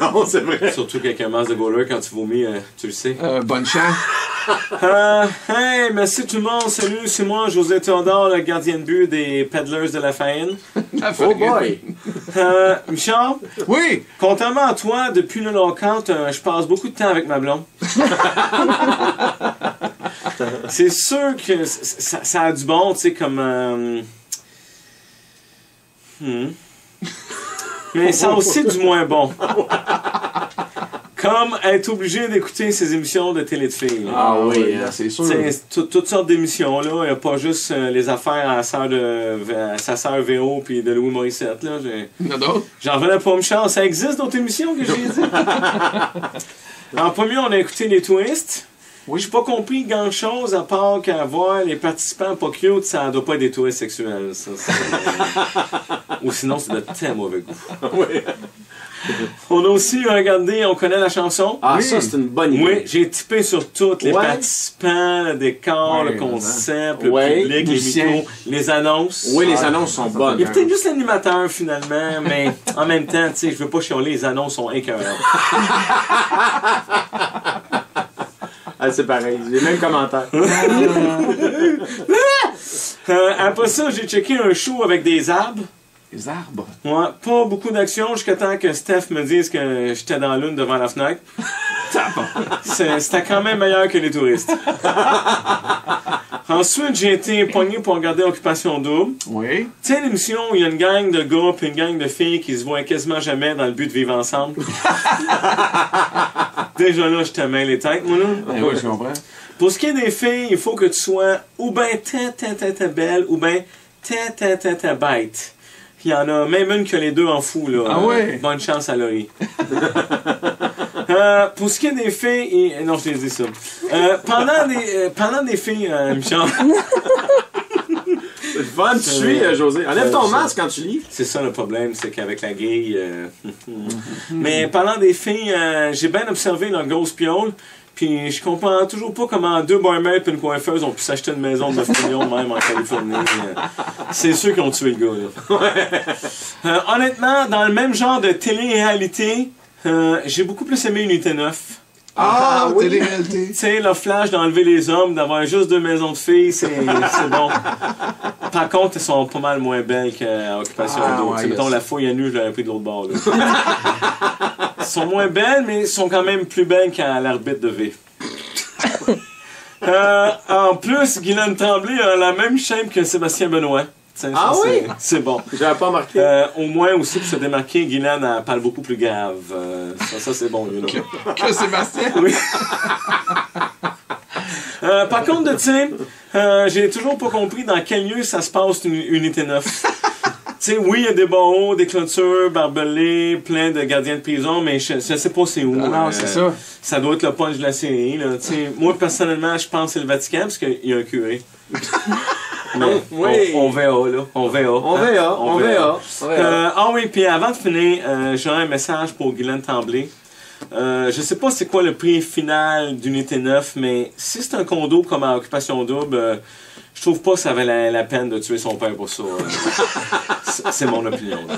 Non, c'est vrai. Surtout qu'avec un masque de goaler, quand tu vomis, tu le sais. Bonne chance. Hey, merci tout le monde. Salut, c'est moi, José Théodore, le gardien de but des Peddlers de la Faine. Oh boy! Michel? Oui! Contrairement à toi, depuis le lockout, je passe beaucoup de temps avec ma blonde. C'est sûr que ça a du bon, tu sais, comme... Mais ça a aussi du moins bon. Comme être obligé d'écouter ces émissions de télé de filles. Ah oui, c'est sûr. Toutes sortes d'émissions, là. Il n'y a pas juste les affaires à sa sœur VO puis de Louis Morissette, là. Il y en a d'autres? J'en revenais pas, Michel. Ça existe d'autres émissions que j'ai dit? En premier, on a écouté les Twists. Oui, j'ai pas compris grand-chose à part qu'à voir les participants pas cute, ça doit pas être des touristes sexuels. Ça, ou sinon, c'est de très mauvais goût. Oui. On a aussi regardé On connaît la chanson. Ah, oui. ça, c'est une bonne idée. Oui, j'ai typé sur toutes les Ouais. participants, le décor, Ouais, le concept, ouais. le public, les Musiciens. micros, les annonces. Oui, les annonces sont bonnes. Il y a peut-être juste l'animateur finalement, mais en même temps, tu sais, je veux pas chialer, les annonces sont écœurantes. Ah, c'est pareil, j'ai le même commentaire. Après ça, j'ai checké un show avec des arbres. Les arbres. Ouais, pas beaucoup d'action jusqu'à temps que Steph me dise que j'étais dans l'une devant la fenêtre. C'était quand même meilleur que les touristes. Ensuite, j'ai été pogné pour regarder Occupation Double. Oui. Tu sais, l'émission où il y a une gang de gars et une gang de filles qui se voient quasiment jamais dans le but de vivre ensemble. Déjà là, je te mets les têtes, moi là. Eh oui, je comprends. Pour ce qui est des filles, il faut que tu sois ou bien ta belle ou bien ta bête. Il y en a même une que les deux en fou, là. Ah ouais? Bonne chance à Laurie. Pour ce qui est des filles... Non, je t'ai dit ça. Pendant des filles, Michel... C'est le fun, tu suis, José. Enlève ton masque quand tu lis. C'est ça le problème, c'est qu'avec la grille... Mais parlant des filles, j'ai bien observé leur grosse piole. Puis je comprends toujours pas comment deux barmaids et une coiffeuse ont pu s'acheter une maison de 9 millions même en Californie. C'est ceux qui ont tué le gars, là. Honnêtement, dans le même genre de télé-réalité, j'ai beaucoup plus aimé Unité 9. Ah, oui. télé-réalité. Tu sais, le flash d'enlever les hommes, d'avoir juste deux maisons de filles, c'est bon. Par contre, elles sont pas mal moins belles qu'à Occupation Double. Ouais, Mettons, la fouille à nu, je l'aurais pris de l'autre bord. Là. Elles sont moins belles, mais elles sont quand même plus belles qu'à l'arbitre de V. En plus, Guylaine Tremblay a la même chaîne que Sébastien Benoît. T'sais, Ah ça, oui? C'est bon. J'avais pas remarqué. Au moins aussi, pour se démarquer, Guylaine elle parle beaucoup plus grave. Ça c'est bon, you know. Que Sébastien? Oui. Par contre, tu sais, j'ai toujours pas compris dans quel lieu ça se passe une Unité 9. Tu sais, oui, il y a des barreaux, des clôtures, barbelés, plein de gardiens de prison, mais je sais pas c'est où. Non, c'est ça. Ça doit être le punch de la série, là. Tu sais, moi, personnellement, je pense que c'est le Vatican, parce qu'il y a un curé. Mais Oui. on verra, là. On verra. Ah oui, puis avant de finir, j'aurais un message pour Guylaine Tremblay. Je sais pas c'est quoi le prix final d'Unité 9, mais si c'est un condo comme à Occupation Double, je trouve pas que ça valait la peine de tuer son père pour ça. C'est mon opinion. Là.